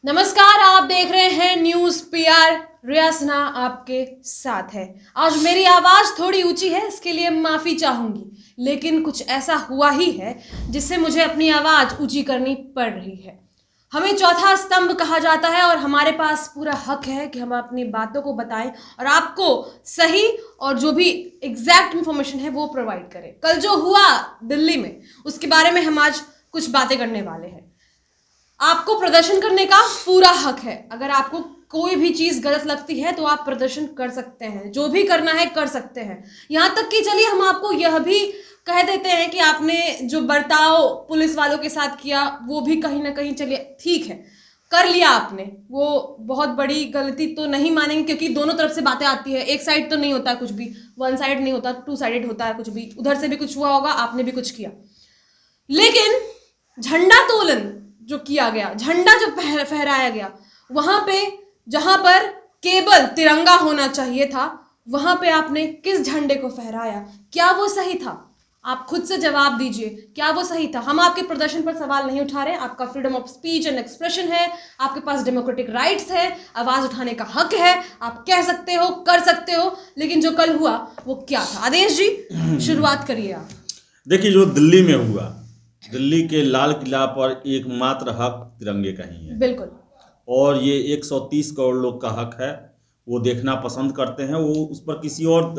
नमस्कार, आप देख रहे हैं न्यूज पीआर। रिया सिन्हा आपके साथ है। आज मेरी आवाज थोड़ी ऊंची है, इसके लिए माफी चाहूंगी, लेकिन कुछ ऐसा हुआ ही है जिससे मुझे अपनी आवाज ऊंची करनी पड़ रही है। हमें चौथा स्तंभ कहा जाता है और हमारे पास पूरा हक है कि हम अपनी बातों को बताएं और आपको सही और जो भी एग्जैक्ट इंफॉर्मेशन है वो प्रोवाइड करें। कल जो हुआ दिल्ली में, उसके बारे में हम आज कुछ बातें करने वाले हैं। आपको प्रदर्शन करने का पूरा हक है। अगर आपको कोई भी चीज गलत लगती है तो आप प्रदर्शन कर सकते हैं, जो भी करना है कर सकते हैं। यहां तक कि चलिए हम आपको यह भी कह देते हैं कि आपने जो बर्ताव पुलिस वालों के साथ किया वो भी कहीं ना कहीं, चलिए ठीक है, कर लिया आपने, वो बहुत बड़ी गलती तो नहीं मानेंगे, क्योंकि दोनों तरफ से बातें आती है। एक साइड तो नहीं होता कुछ भी, वन साइड नहीं होता, टू साइडेड होता है कुछ भी। उधर से भी कुछ हुआ होगा, आपने भी कुछ किया। लेकिन झंडा तोलन जो किया गया, झंडा जो फहराया गया, वहां पे जहां पर केवल तिरंगा होना चाहिए था, वहां पे आपने किस झंडे को फहराया? क्या वो सही था? आप खुद से जवाब दीजिए, क्या वो सही था? हम आपके प्रदर्शन पर सवाल नहीं उठा रहे। आपका freedom of speech and expression है, आपके पास डेमोक्रेटिक राइट्स है, आवाज उठाने का हक है, आप कह सकते हो, कर सकते हो। लेकिन जो कल हुआ वो क्या था? आदेश जी, शुरुआत करिए आप। देखिए, जो दिल्ली में हुआ, दिल्ली के लाल किला पर एकमात्र हक तिरंगे का ही है। बिल्कुल। और ये 130 करोड़ लोग का हक है, वो देखना पसंद करते हैं। वो उस पर किसी और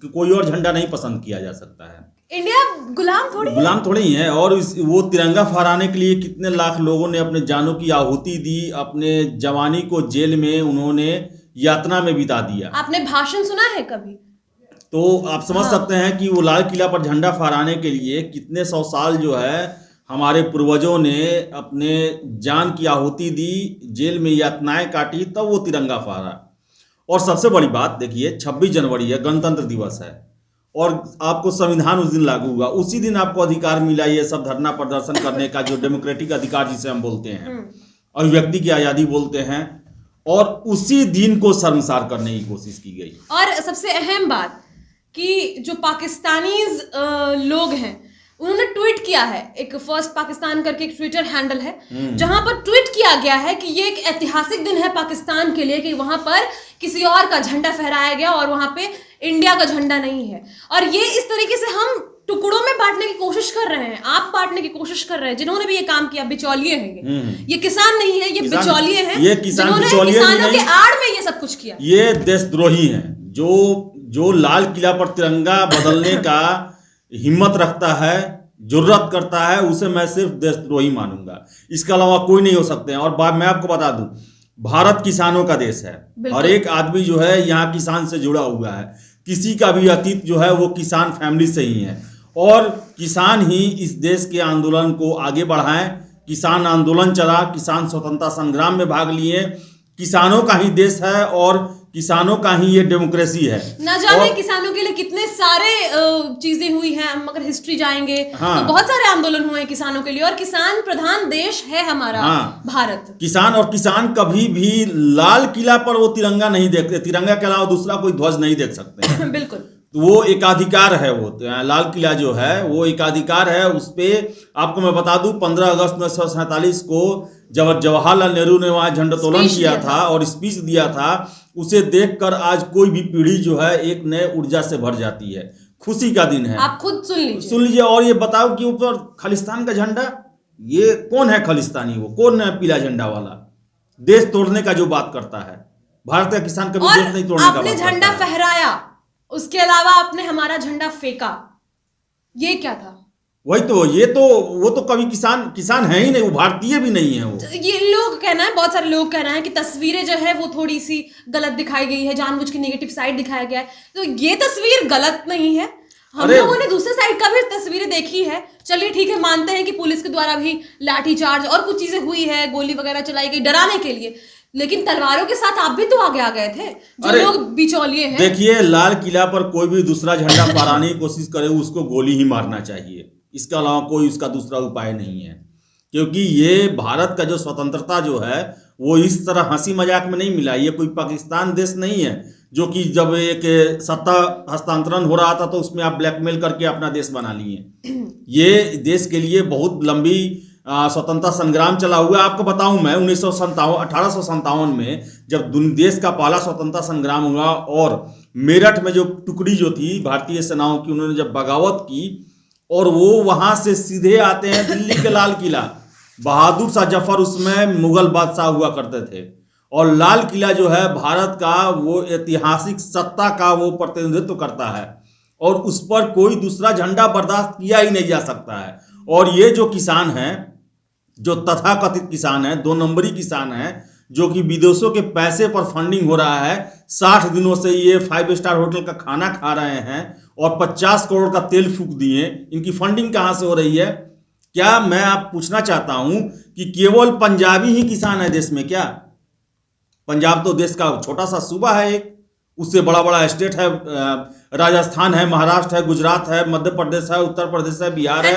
कोई और झंडा नहीं पसंद किया जा सकता है। इंडिया गुलाम थोड़ी ही है। और वो तिरंगा फहराने के लिए कितने लाख लोगों ने अपने जानों की आहुति दी, अपने जवानी को जेल में उन्होंने यातना में बिता दिया। आपने भाषण सुना है कभी? तो आप समझ सकते हैं कि वो लाल किला पर झंडा फहराने के लिए कितने 100 साल जो है हमारे पूर्वजों ने अपने जान की आहुति दी, जेल में यातनाएं काटी, तब वो तिरंगा फहरा। और सबसे बड़ी बात देखिए, 26 जनवरी है, गणतंत्र दिवस है, और आपको संविधान उस दिन लागू हुआ। उसी दिन आपको अधिकार मिला ये सब धरना प्रदर्शन करने का, जो डेमोक्रेटिक अधिकार जिसे हम बोलते हैं, अभिव्यक्ति की आज़ादी बोलते हैं। और उसी दिन को शर्मसार करने की कोशिश की गई। और सबसे अहम बात कि जो पाकिस्तानी लोग हैं, उन्होंने ट्वीट किया है, एक फर्स्ट पाकिस्तान करके एक ट्विटर हैंडल है, जहां पर ट्वीट किया गया है कि ये एक ऐतिहासिक दिन है पाकिस्तान के लिए, कि वहां पर किसी और का झंडा फहराया गया और वहां पे इंडिया का झंडा नहीं है। और ये इस तरीके से हम टुकड़ों में बांटने की कोशिश कर रहे हैं, आप बांटने की कोशिश कर रहे हैं। जिन्होंने भी ये काम किया बिचौलिए हैं, ये किसान नहीं है, ये बिचौलिए हैं, जिन्होंने किसानों के आड़ में ये सब कुछ किया। ये देशद्रोही हैं। जो लाल किला पर तिरंगा बदलने का हिम्मत रखता है, जुर्रत करता है, उसे मैं सिर्फ देशद्रोही मानूंगा। इसके अलावा कोई नहीं हो सकते हैं। और मैं आपको बता दूं, भारत किसानों का देश है। हर एक आदमी जो है यहाँ किसान से जुड़ा हुआ है। किसी का भी अतीत जो है वो किसान फैमिली से ही है, और किसान ही इस देश के आंदोलन को आगे बढ़ाएं। किसान आंदोलन चला, किसान स्वतंत्रता संग्राम में भाग लिए। किसानों का ही देश है और किसानों का ही ये डेमोक्रेसी है। न जाने किसानों के लिए कितने सारे चीजें हुई हैं। हम अगर हिस्ट्री जाएंगे तो बहुत सारे आंदोलन हुए हैं किसानों के लिए, और किसान प्रधान देश है हमारा भारत। किसान और किसान कभी भी लाल किला पर वो तिरंगा नहीं देखते, तिरंगा के अलावा दूसरा कोई ध्वज नहीं देख सकते। बिल्कुल। तो वो एकाधिकार है, वो लाल किला जो है वो एकाधिकार है। उस पे आपको मैं बता दूं, 15 अगस्त 1947 को जब जवाहरलाल नेहरू ने वहां झंडोत्तोलन किया था और स्पीच दिया था, उसे देखकर आज कोई भी पीढ़ी जो है एक नए ऊर्जा से भर जाती है। खुशी का दिन है। आप खुद सुन लीजिए। और ये बताओ कि ऊपर खालिस्तान का झंडा, ये कौन है खालिस्तानी? वो कौन है पीला झंडा वाला? देश तोड़ने का जो बात करता है। भारत का किसान कभी देश नहीं तोड़ने का बात करता है। आपने झंडा फहराया, उसके अलावा आपने हमारा झंडा फेंका, ये क्या था? वही तो, वो तो कभी किसान है ही नहीं, वो भारतीय भी नहीं है। वो ये लोग कहना है, बहुत सारे लोग कहना है कि तस्वीरें जो है वो थोड़ी सी गलत दिखाई गई है, जानबूझ के नेगेटिव साइड दिखाया गया है। तो ये तस्वीर गलत नहीं है। हम लोगों ने दूसरे साइड का भी तस्वीरें देखी है। चलिए ठीक है, मानते हैं कि पुलिस के द्वारा भी लाठीचार्ज और कुछ चीजें हुई है, गोली वगैरह चलाई गई डराने के लिए, लेकिन तलवारों के साथ आप भी तो आगे आ गए थे, जो लोग बिचौलिए हैं। देखिए, लाल किला पर कोई भी दूसरा झंडा फहराने की कोशिश करे, उसको गोली ही मारना चाहिए। इसके अलावा कोई उसका दूसरा उपाय नहीं है, क्योंकि ये भारत का जो स्वतंत्रता जो है वो इस तरह हंसी मजाक में नहीं मिला। ये कोई पाकिस्तान देश नहीं है, जो कि जब एक सत्ता हस्तांतरण हो रहा था तो उसमें आप ब्लैकमेल करके अपना देश बना लिए। ये देश के लिए बहुत लंबी स्वतंत्रता संग्राम चला हुआ है। आपको बताऊं मैं 1857 में जब देश का पहला स्वतंत्रता संग्राम हुआ और मेरठ में जो टुकड़ी जो थी भारतीय सेनाओं की, उन्होंने जब बगावत की और वो वहां से सीधे आते हैं दिल्ली के लाल किला। बहादुर शाह जफर उसमें मुगल बादशाह हुआ करते थे और लाल किला जो है भारत का वो ऐतिहासिक सत्ता का वो प्रतिनिधित्व करता है और उस पर कोई दूसरा झंडा बर्दाश्त किया ही नहीं जा सकता है। और ये जो किसान हैं, जो तथाकथित किसान हैं, 2 नंबरी किसान हैं, जो कि विदेशों के पैसे पर फंडिंग हो रहा है, 60 दिनों से ये 5 स्टार होटल का खाना खा रहे हैं और 50 करोड़ का तेल फूंक दिए, इनकी फंडिंग कहां से हो रही है? क्या मैं आप पूछना चाहता हूं कि केवल पंजाबी ही किसान है देश में क्या? पंजाब तो देश का छोटा सा सूबा है, एक उससे बड़ा बड़ा स्टेट है, राजस्थान है, महाराष्ट्र है, गुजरात है, मध्य प्रदेश है, उत्तर प्रदेश है, बिहार है,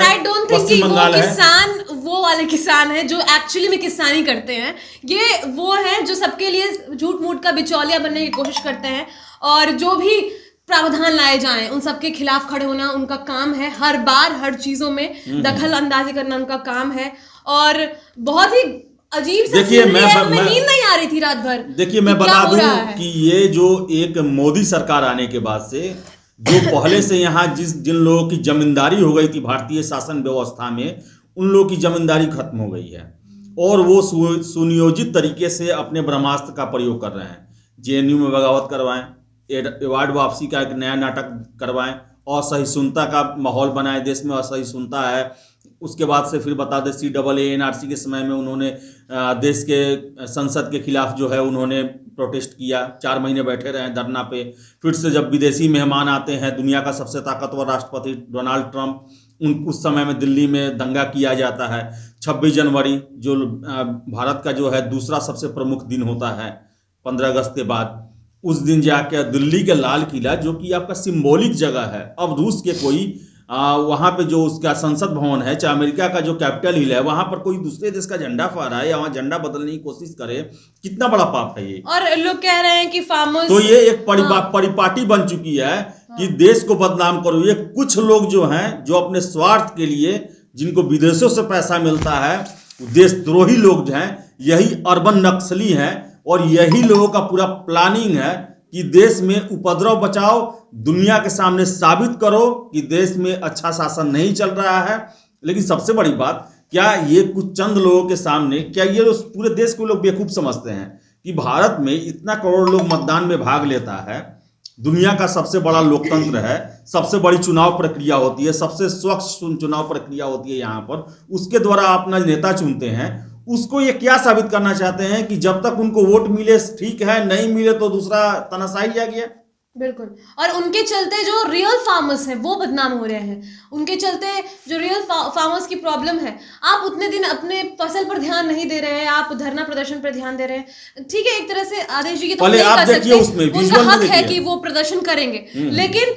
पश्चिम बंगाल है। किसान वो वाले किसान हैं जो एक्चुअली में किसानी करते हैं, ये वो हैं जो सबके लिए झूठ मूठ का बिचौलिया बनने की कोशिश करते हैं और जो भी प्रावधान लाए जाएं उन सबके खिलाफ खड़े होना उनका काम है। हर बार हर चीजों में दखल अंदाजी करना उनका काम है और बहुत ही अजीब सा देखिए मैं नींद नहीं आ रही थी रात भर। देखिए मैं बता दूं कि ये जो एक मोदी सरकार आने के बाद से जो पहले से यहाँ जिन लोगों की जमींदारी हो गई थी भारतीय शासन व्यवस्था में, उन लोगों की जमींदारी खत्म हो गई है और वो सुनियोजित तरीके से अपने ब्रह्मास्त्र का प्रयोग कर रहे हैं। जेएनयू में बगावत करवाएं, एवार्ड वापसी का एक नया नाटक करवाएं, असहिष्णुता का माहौल बनाए, देश में असहिष्णुता है। उसके बाद से फिर बता दें CAA NRC के समय में उन्होंने देश के संसद के खिलाफ जो है उन्होंने प्रोटेस्ट किया, 4 महीने बैठे रहे धरना पे। फिर से जब विदेशी मेहमान आते हैं, दुनिया का सबसे ताकतवर राष्ट्रपति डोनाल्ड ट्रंप, उस समय में दिल्ली में दंगा किया जाता है। 26 जनवरी जो भारत का जो है दूसरा सबसे प्रमुख दिन होता है 15 अगस्त के बाद, उस दिन जाके दिल्ली के लाल किला जो कि आपका सिंबॉलिक जगह है, अब रूस के कोई वहां पे जो उसका संसद भवन है, चाहे अमेरिका का जो कैपिटल हिल है, वहां पर कोई दूसरे देश का झंडा फहराए या वहां झंडा बदलने की कोशिश करे, कितना बड़ा पाप है ये। और लोग कह रहे हैं कि फार्मर्स, तो ये एक परिपाटी बन चुकी है कि देश को बदनाम करो। ये कुछ लोग जो हैं जो अपने स्वार्थ के लिए, जिनको विदेशों से पैसा मिलता है, देशद्रोही लोग जो हैं, यही अर्बन नक्सली हैं और यही लोगों का पूरा प्लानिंग है कि देश में उपद्रव बचाओ, दुनिया के सामने साबित करो कि देश में अच्छा शासन नहीं चल रहा है। लेकिन सबसे बड़ी बात, क्या ये कुछ चंद लोगों के सामने, क्या ये पूरे देश को लोग बेवकूफ समझते हैं कि भारत में इतना करोड़ लोग मतदान में भाग लेता है, दुनिया का सबसे बड़ा लोकतंत्र है, सबसे बड़ी चुनाव प्रक्रिया होती है, सबसे स्वच्छ चुनाव प्रक्रिया होती है यहाँ पर, उसके द्वारा अपना नेता चुनते हैं। उसको ये क्या साबित करना चाहते हैं कि जब तक उनको वोट मिले ठीक है, नहीं मिले तो दूसरा तनाशाही आ गया। बिल्कुल। और उनके चलते जो रियल फार्मर्स हैं वो बदनाम हो रहे हैं, उनके चलते जो रियल फार्मर्स की प्रॉब्लम है। आप उतने दिन अपने फसल पर ध्यान नहीं दे रहे हैं, आप धरना प्रदर्शन पर ध्यान दे रहे हैं। ठीक है, एक तरह से आदेश जी की तो नहीं कर सकते, उनका हक है कि वो प्रदर्शन करेंगे, लेकिन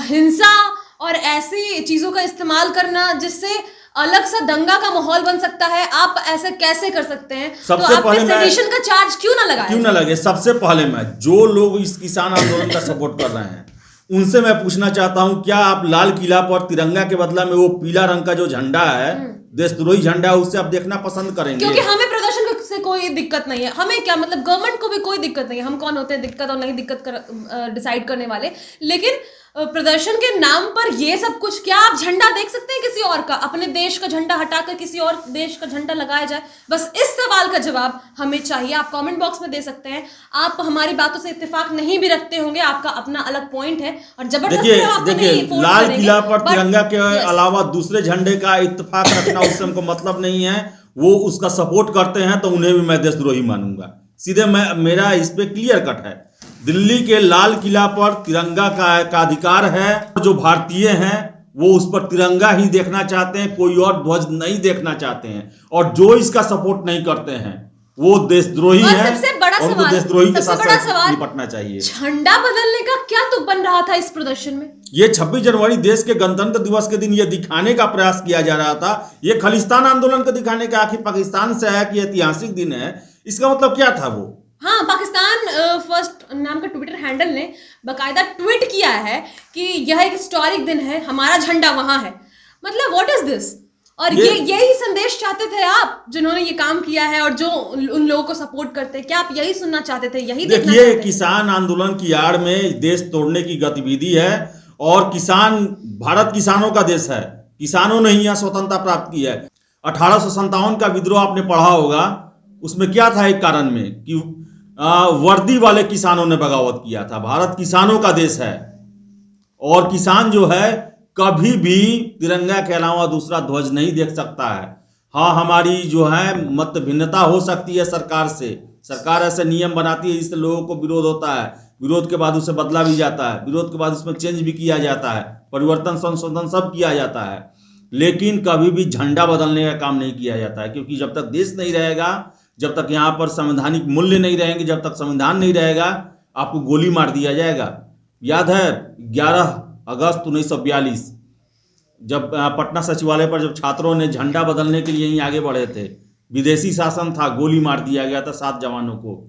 हिंसा और ऐसी चीजों का इस्तेमाल करना जिससे अलग सा दंगा का माहौल बन सकता है, आप ऐसा कैसे कर सकते हैं? सबसे तो पहले सेडिशन का चार्ज क्यों ना लगे? सबसे पहले मैं जो लोग इस किसान आंदोलन का सपोर्ट कर रहे हैं उनसे मैं पूछना चाहता हूं, क्या आप लाल किला पर तिरंगा के बदला में वो पीला रंग का जो झंडा है, देशद्रोही झंडा है, उससे आप देखना पसंद करेंगे? क्योंकि हमें प्रदर्शन से कोई दिक्कत नहीं है, हमें क्या मतलब गवर्नमेंट को भी कोई दिक्कत नहीं है, हम कौन होते हैं दिक्कत और नहीं दिक्कत डिसाइड करने वाले। लेकिन प्रदर्शन के नाम पर ये सब कुछ, क्या आप झंडा देख सकते हैं किसी और का? अपने देश का झंडा हटाकर किसी और देश का झंडा लगाया जाए? बस इस सवाल का जवाब हमें चाहिए। आप कमेंट बॉक्स में दे सकते हैं, आप हमारी बातों से इत्तेफाक नहीं भी रखते होंगे, आपका अपना अलग पॉइंट है और जबरदस्ती देखिए लाल किला पर तिरंगा के अलावा दूसरे झंडे का इत्तेफाक रखना उससे हमको मतलब नहीं है। वो उसका सपोर्ट करते हैं तो उन्हें भी मैं देशद्रोही मानूंगा, सीधे मेरा इस पे क्लियर कट है। दिल्ली के लाल किला पर तिरंगा का अधिकार है, जो भारतीय हैं वो उस पर तिरंगा ही देखना चाहते हैं, कोई और ध्वज नहीं देखना चाहते हैं, और जो इसका सपोर्ट नहीं करते हैं वो देशद्रोही है। सबसे बड़ा और सवाल, देशद्रोही के साथ निपटना चाहिए। झंडा बदलने का क्या तुक बन रहा था इस प्रदर्शन में? ये 26 जनवरी देश के गणतंत्र दिवस के दिन ये दिखाने का प्रयास किया जा रहा था, ये खालिस्तान आंदोलन को दिखाने का, आखिर पाकिस्तान से आया कि ऐतिहासिक दिन है, इसका मतलब क्या था वो? हाँ, पाकिस्तान फर्स्ट नाम का ट्विटर हैंडल ने बकायदा ट्वीट किया है कि यह एक हिस्टोरिक दिन है, हमारा झंडा वहां है। मतलब व्हाट इज दिस? और यही संदेश चाहते थे आप, जिन्होंने ये काम किया है और जो उन लोगों को सपोर्ट करते हैं, क्या आप यही सुनना चाहते थे, यही देखना चाहते थे? देखिए, किसान आंदोलन की आड़ में देश तोड़ने की गतिविधि है और भारत किसानों का देश है। किसानों ने ही यहाँ स्वतंत्रता प्राप्त की है। 1857 का विद्रोह आपने पढ़ा होगा, उसमें क्या था एक कारण में कि वर्दी वाले किसानों ने बगावत किया था। भारत किसानों का देश है और किसान जो है कभी भी तिरंगा के अलावा दूसरा ध्वज नहीं देख सकता है। हाँ, हमारी जो है मत भिन्नता हो सकती है सरकार से। सरकार ऐसे नियम बनाती है जिससे लोगों को विरोध होता है, विरोध के बाद उसे बदला भी जाता है, विरोध के बाद उसमें चेंज भी किया जाता है, परिवर्तन संशोधन सब किया जाता है, लेकिन कभी भी झंडा बदलने का काम नहीं किया जाता है। क्योंकि जब तक देश नहीं रहेगा, जब तक यहाँ पर संवैधानिक मूल्य नहीं रहेंगे, जब तक संविधान नहीं रहेगा, आपको गोली मार दिया जाएगा। याद है 11 अगस्त 1942 जब पटना सचिवालय पर जब छात्रों ने झंडा बदलने के लिए यहीं आगे बढ़े थे, विदेशी शासन था, गोली मार दिया गया था 7 जवानों को।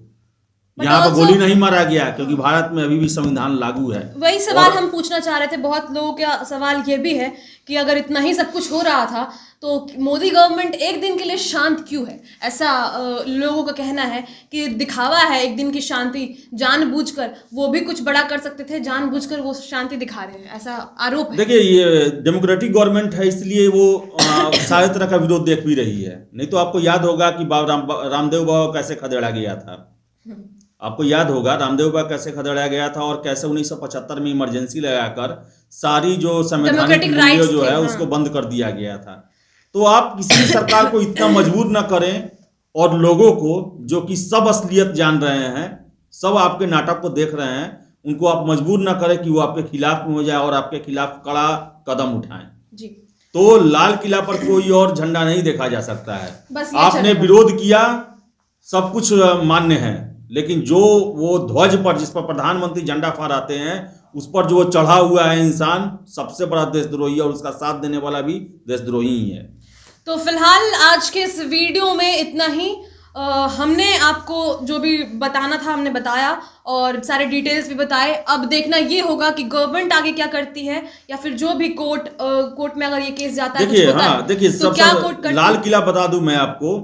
यहाँ पर गोली नहीं मारा गया क्योंकि भारत में अभी भी संविधान लागू है। वही सवाल हम पूछना चाह रहे थे। बहुत लोगों का सवाल ये भी है कि अगर इतना ही सब कुछ हो रहा था तो मोदी गवर्नमेंट एक दिन के लिए शांत क्यों है? ऐसा लोगों का कहना है कि दिखावा है एक दिन की शांति, जानबूझकर वो भी कुछ बड़ा कर सकते थे, जानबूझकर वो शांति दिखा रहे हैं, ऐसा आरोप है। देखिए, ये डेमोक्रेटिक गवर्नमेंट है, इसलिए वो सारे तरह का विरोध देख भी रही है। नहीं तो आपको याद होगा कि रामदेव बाबा कैसे खदेड़ा गया था। आपको याद होगा रामदेव बाबा कैसे खदेड़ा गया था और कैसे 1975 में इमरजेंसी लगाकर सारी जो संवैधानिक मूल्य जो है उसको बंद कर दिया गया था। तो आप किसी सरकार को इतना मजबूर न करें और लोगों को जो कि सब असलियत जान रहे हैं, सब आपके नाटक को देख रहे हैं, उनको आप मजबूर न करें कि वो आपके खिलाफ में हो जाए और आपके खिलाफ कड़ा कदम उठाएं जी। तो लाल किला पर कोई और झंडा नहीं देखा जा सकता है। आपने विरोध किया, सब कुछ मान्य है, लेकिन जो वो ध्वज पर जिस पर प्रधानमंत्री झंडा फहराते हैं उस पर जो चढ़ा हुआ है इंसान, सबसे बड़ा देशद्रोही है और उसका साथ देने वाला भी देशद्रोही ही है। तो फिलहाल आज के इस वीडियो में इतना ही। हमने आपको जो भी बताना था हमने बताया और सारे डिटेल्स भी बताए। अब देखना ये होगा कि गवर्नमेंट आगे क्या करती है या फिर जो भी कोर्ट में अगर ये केस जाता है। देखिए, तो सबसे लाल किला बता दूं मैं आपको,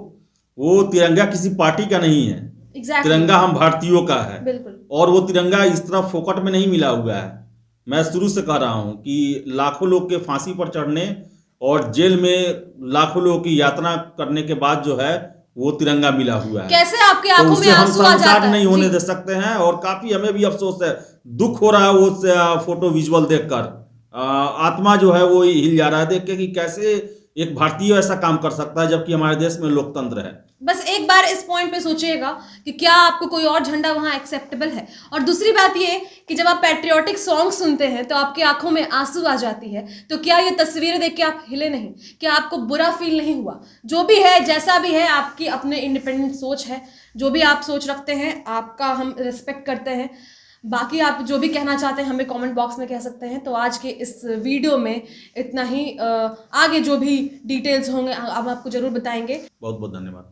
वो तिरंगा किसी पार्टी का नहीं है। तिरंगा हम भारतीयों का है। बिल्कुल। और वो तिरंगा इस तरह फोकट में नहीं मिला हुआ है। मैं शुरू से कह रहा हूं कि लाखों लोग के फांसी पर चढ़ने और जेल में लाखों लोगों की यातना करने के बाद जो है वो तिरंगा मिला हुआ है। कैसे आपके आंखों में आंसू आ जाता है? नहीं होने दे सकते हैं और काफी हमें भी अफसोस है, दुख हो रहा है वो फोटो विजुअल देखकर। आत्मा जो है वो हिल जा रहा है देख के कि कैसे एक भारतीय ऐसा काम कर सकता है जबकि हमारे देश में लोकतंत्र है। बस एक बार इस पॉइंट पे सोचिएगा कि क्या आपको कोई और झंडा वहां एक्सेप्टेबल है। और दूसरी बात ये कि जब आप पैट्रियोटिक सॉन्ग सुनते हैं तो आपकी आंखों में आंसू आ जाती है, तो क्या ये तस्वीरें देख के आप हिले नहीं? क्या आपको बुरा फील नहीं हुआ? जो भी है, जैसा भी है, आपकी अपने इंडिपेंडेंट सोच है। जो भी आप सोच रखते हैं आपका हम रिस्पेक्ट करते हैं। बाकी आप जो भी कहना चाहते हैं हमें कमेंट बॉक्स में कह सकते हैं। तो आज के इस वीडियो में इतना ही। आगे जो भी डिटेल्स होंगे हम आपको जरूर बताएंगे। बहुत बहुत धन्यवाद।